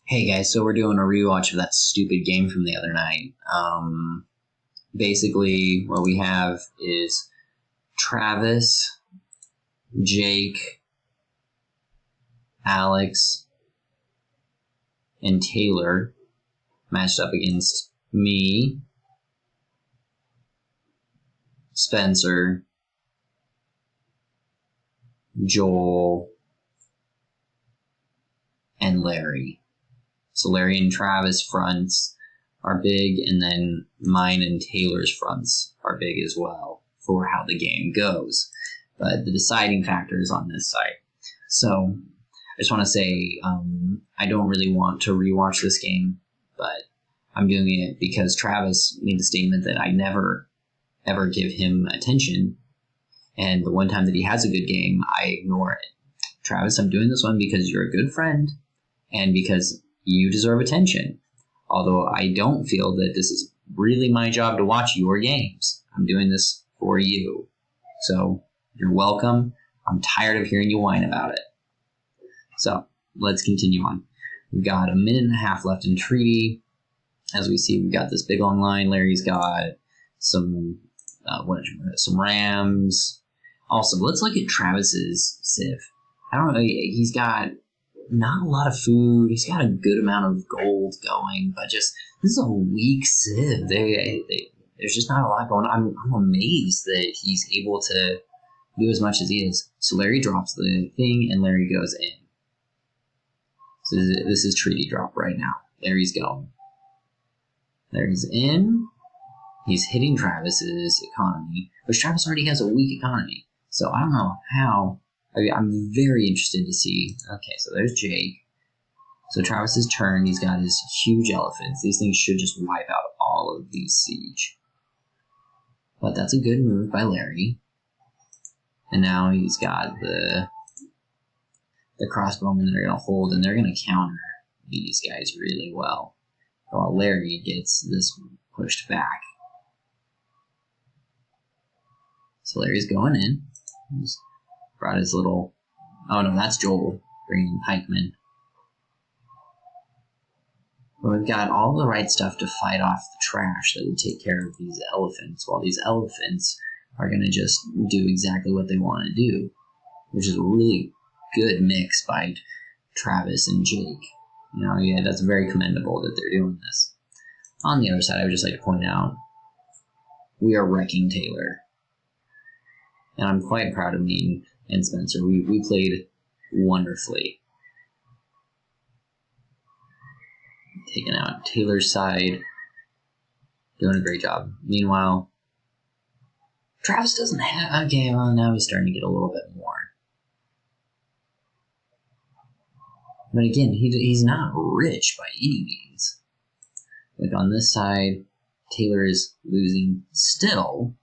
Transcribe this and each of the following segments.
Hey guys, so we're doing a rewatch of that stupid game from the other night. Basically, what we have is Travis, Jake, Alex, and Taylor matched up against me, Spencer, Joel, and Larry. So Larry and Travis fronts are big, and then mine and Taylor's fronts are big as well for how the game goes. But the deciding factor is on this side. So I just want to say I don't really want to rewatch this game, but I'm doing it because Travis made the statement that I never, ever give him attention. And the one time that he has a good game, I ignore it. Travis, I'm doing this one because you're a good friend and because you deserve attention. Although I don't feel that this is really my job to watch your games. I'm doing this for you. So you're welcome. I'm tired of hearing you whine about it. So let's continue on. We've got a minute and a half left in treaty. As we see, we've got this big long line. Larry's got some rams. Also, let's look at Travis's civ. I don't know. He's got not a lot of food. He's got a good amount of gold going, but just this is a weak civ. There's just not a lot going on. I'm amazed that he's able to do as much as he is. So Larry drops the thing, and Larry goes in. So this is treaty drop right now. Larry's going. Larry's in. He's hitting Travis's economy, which Travis already has a weak economy. So I don't know how. I'm very interested to see. Okay, so there's Jake. So Travis's turn, he's got his huge elephants. These things should just wipe out all of these siege. But that's a good move by Larry. And now he's got the crossbowmen that are going to hold, and they're going to counter these guys really well. While Larry gets this pushed back. So Larry's going in. He's brought his little... Oh no, that's Joel bringing pikemen. But we've got all the right stuff to fight off the trash that would take care of these elephants, while these elephants are going to just do exactly what they want to do, which is a really good mix by Travis and Jake. Yeah, that's very commendable that they're doing this. On the other side, I would just like to point out, we are wrecking Taylor. And I'm quite proud of me and Spencer. We played wonderfully. Taking out Taylor's side. Doing a great job. Meanwhile, Travis doesn't have... Okay, well, now he's starting to get a little bit more. But again, he's not rich by any means. Like on this side, Taylor is losing still.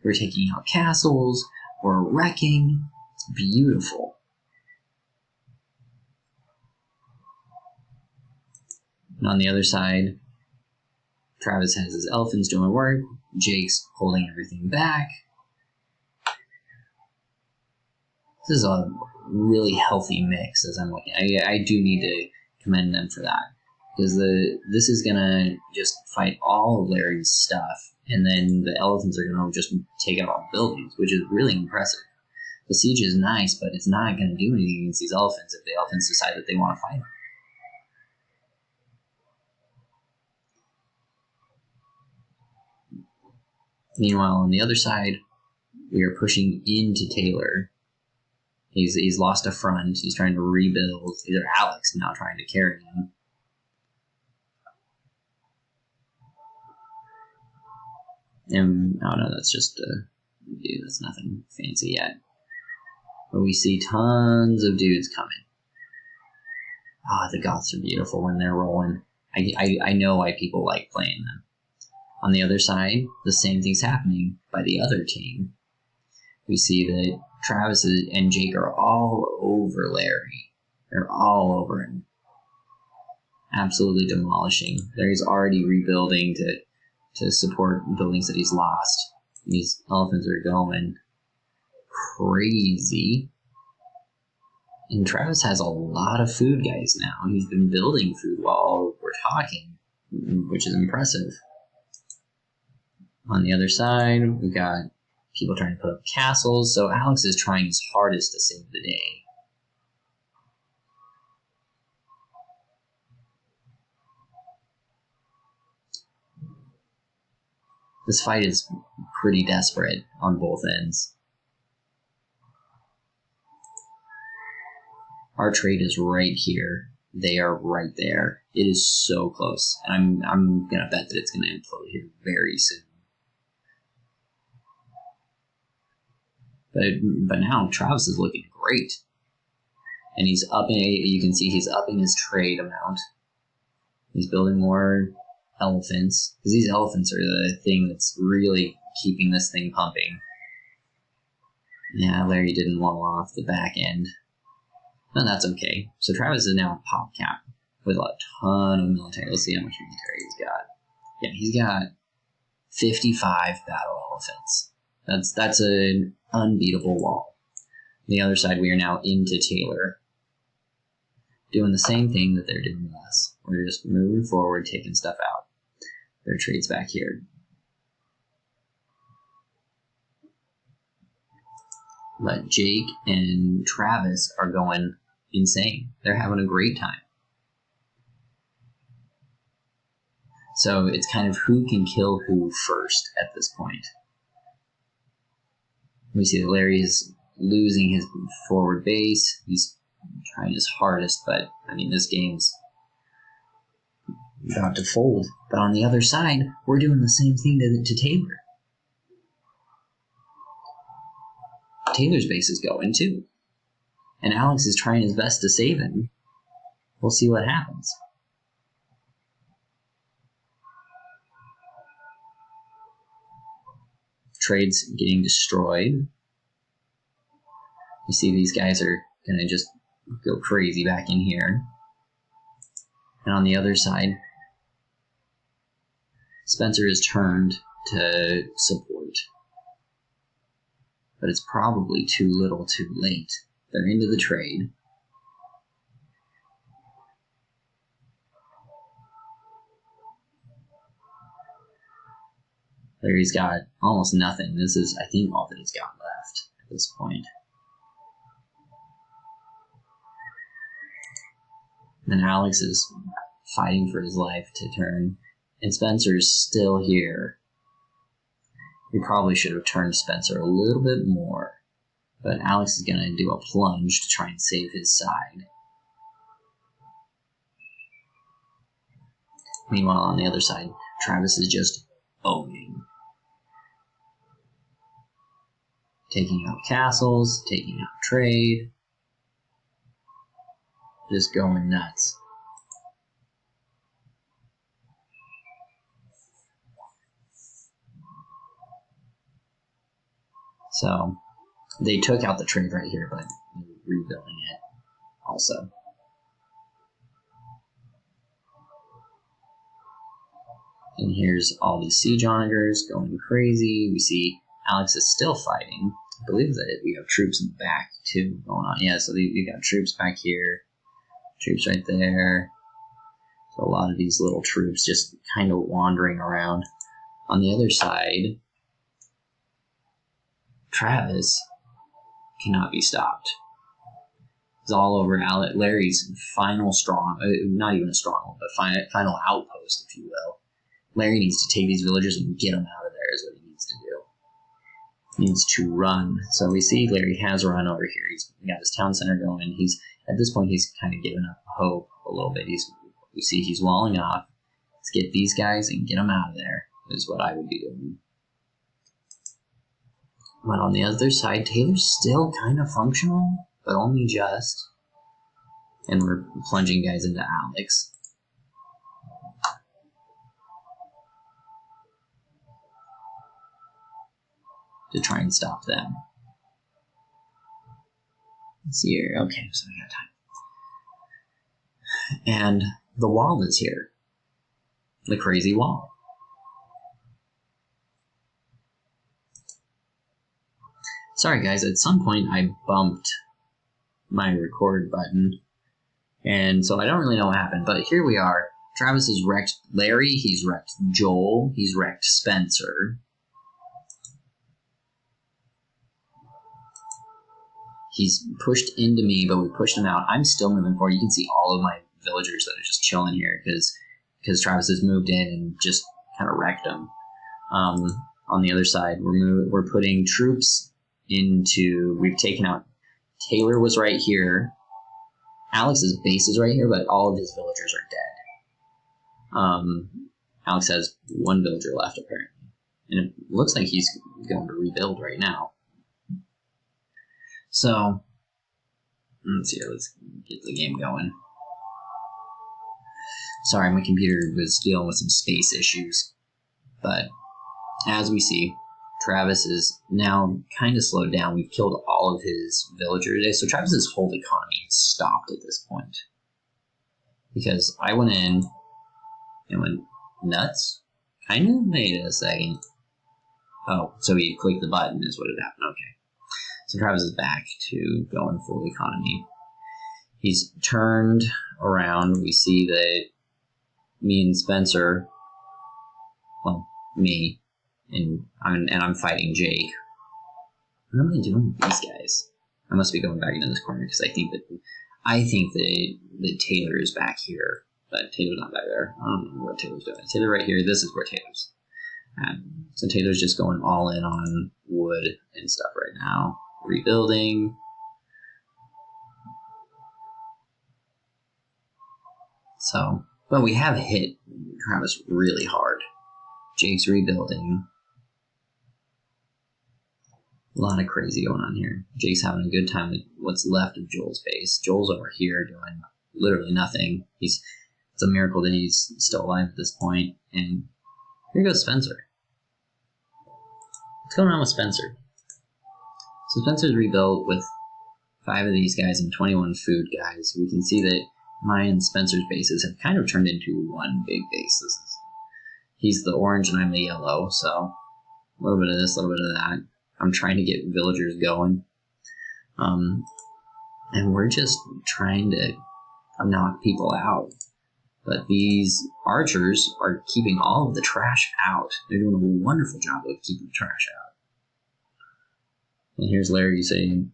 We're taking out castles. We're wrecking. It's beautiful. And on the other side, Travis has his elephants doing work. Jake's holding everything back. This is a really healthy mix as I'm looking. I do need to commend them for that. Because this is going to just fight all of Larry's stuff. And then the elephants are going to just take out all buildings, which is really impressive. The siege is nice, but it's not going to do anything against these elephants if the elephants decide that they want to fight them. Meanwhile, on the other side, we are pushing into Taylor. He's lost a front. He's trying to rebuild. Either Alex now trying to carry him. And, oh no, that's just dude, that's nothing fancy yet. But we see tons of dudes coming. Ah, the Goths are beautiful when they're rolling. I know why people like playing them. On the other side, the same thing's happening by the other team. We see that Travis and Jake are all over Larry. They're all over him. Absolutely demolishing. Larry's already rebuilding to support buildings that he's lost. These elephants are going crazy. And Travis has a lot of food, guys, now. He's been building food while we're talking, which is impressive. On the other side, we've got people trying to put up castles, so Alex is trying his hardest to save the day. This fight is pretty desperate on both ends. Our trade is right here. They are right there. It is so close. And I'm going to bet that it's going to implode here very soon. But now Travis is looking great. And he's upping, you can see he's upping his trade amount. He's building more elephants. Because these elephants are the thing that's really keeping this thing pumping. Yeah, Larry didn't wall off the back end. No, that's okay. So Travis is now a pop cap with a ton of military. Let's see how much military he's got. Yeah, he's got 55 battle elephants. That's an unbeatable wall. On the other side, we are now into Taylor, doing the same thing that they're doing with us. We're just moving forward, taking stuff out. Their trade's back here. But Jake and Travis are going insane. They're having a great time. So it's kind of who can kill who first at this point. We see that Larry is losing his forward base. He's trying his hardest, but I mean, this game's about to fold. But on the other side, we're doing the same thing to Taylor. Taylor's base is going too. And Alex is trying his best to save him. We'll see what happens. Trade's getting destroyed. You see these guys are going to just go crazy back in here. And on the other side, Spencer is turned to support. But it's probably too little too late. They're into the trade. Larry's got almost nothing. This is, I think, all that he's got left at this point. And Alex is fighting for his life to turn. And Spencer's still here. We probably should have turned Spencer a little bit more. But Alex is going to do a plunge to try and save his side. Meanwhile, on the other side, Travis is just owning. Taking out castles, taking out trade. Just going nuts. So, they took out the trade right here, but they're rebuilding it also. And here's all these siege onagers going crazy. We see Alex is still fighting. I believe that we have troops in the back too going on. Yeah, so we got troops back here, troops right there. So a lot of these little troops just kind of wandering around. On the other side, Travis cannot be stopped. It's all over Larry's final not even a stronghold, but final outpost, if you will. Larry needs to take these villagers and get them out of there is what he needs to do. He needs to run. So we see Larry has run over here. He's got his town center going. At this point, he's kind of given up hope a little bit. We see he's walling off. Let's get these guys and get them out of there is what I would be doing. But on the other side, Taylor's still kind of functional, but only just. And we're plunging guys into Alex. To try and stop them. Let's see here. Okay, so we got time. And the wall is here. The crazy wall. Sorry guys, at some point I bumped my record button. And so I don't really know what happened, but here we are. Travis has wrecked Larry, he's wrecked Joel, he's wrecked Spencer. He's pushed into me, but we pushed him out. I'm still moving forward. You can see all of my villagers that are just chilling here because Travis has moved in and just kind of wrecked them. On the other side, we're putting troops into. We've taken out. Taylor was right here. Alex's base is right here, but all of his villagers are dead. Alex has one villager left apparently, and it looks like he's going to rebuild right now. So let's see. Let's get the game going. Sorry, my computer was dealing with some space issues, but as we see, Travis is now kind of slowed down. We've killed all of his villagers today, so Travis's whole economy has stopped at this point. Because I went in and went nuts. Kind of. Wait a second. Oh, so he clicked the button is what had happened. Okay. So Travis is back to going full economy. He's turned around. We see that me and Spencer, well, me, and I'm fighting Jake. What am I doing with these guys? I must be going back into this corner because I think that Taylor is back here, but Taylor's not back there. I don't know what Taylor's doing. Taylor right here. This is where Taylor's. So Taylor's just going all in on wood and stuff right now. Rebuilding. So, but we have hit Travis really hard. Jake's rebuilding. A lot of crazy going on here. Jake's having a good time with what's left of Joel's base. Joel's over here doing literally nothing. It's a miracle that he's still alive at this point. And here goes Spencer. What's going on with Spencer? So Spencer's rebuilt with 5 of these guys and 21 food guys. We can see that mine and Spencer's bases have kind of turned into one big base. He's the orange and I'm the yellow, so a little bit of this, a little bit of that. I'm trying to get villagers going. And we're just trying to knock people out. But these archers are keeping all of the trash out. They're doing a wonderful job of keeping the trash out. And here's Larry saying,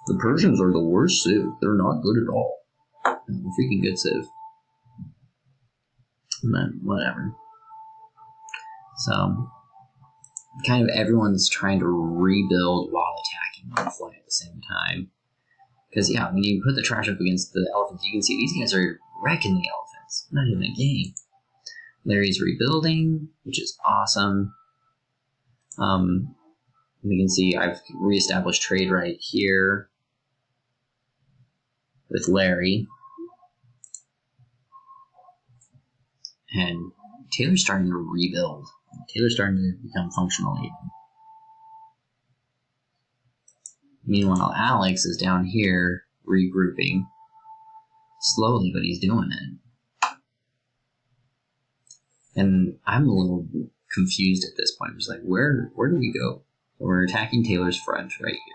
the Persians are the worst civ. They're not good at all. Freaking good civ. But whatever. So, kind of everyone's trying to rebuild while attacking on the fly at the same time. Because, yeah, when you put the trash up against the elephants, you can see these guys are wrecking the elephants. Not even a game. Larry's rebuilding, which is awesome. We can see I've reestablished trade right here with Larry. And Taylor's starting to rebuild. Taylor's starting to become functional even. Meanwhile, Alex is down here regrouping. Slowly, but he's doing it. And I'm a little confused at this point. It's like, where do we go? We're attacking Taylor's front right here.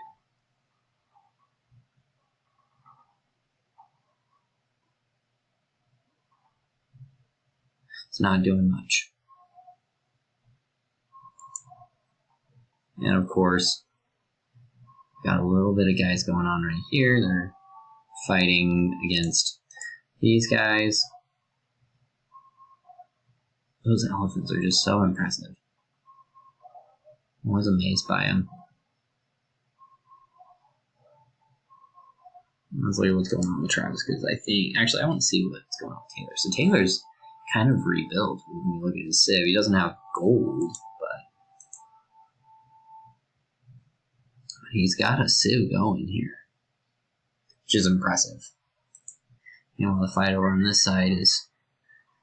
It's not doing much. And of course, got a little bit of guys going on right here. They're fighting against these guys. Those elephants are just so impressive. I was amazed by them. Let's look at what's going on with Travis, because I think, actually, I want to see what's going on with Taylor. So Taylor's kind of rebuilt when you look at his civ. He doesn't have gold, but he's got a civ going here, which is impressive. You know, the fight over on this side is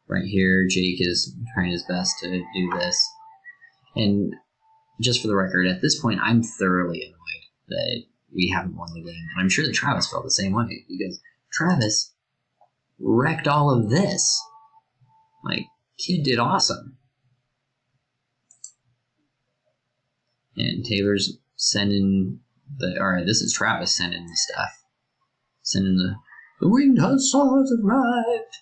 right here. Jake is trying his best to do this. And just for the record, at this point, I'm thoroughly annoyed that we haven't won the game. And I'm sure that Travis felt the same way, because Travis wrecked all of this. Like, kid did awesome. And Taylor's sending this is Travis sending the stuff. Send in the winged hussars arrived.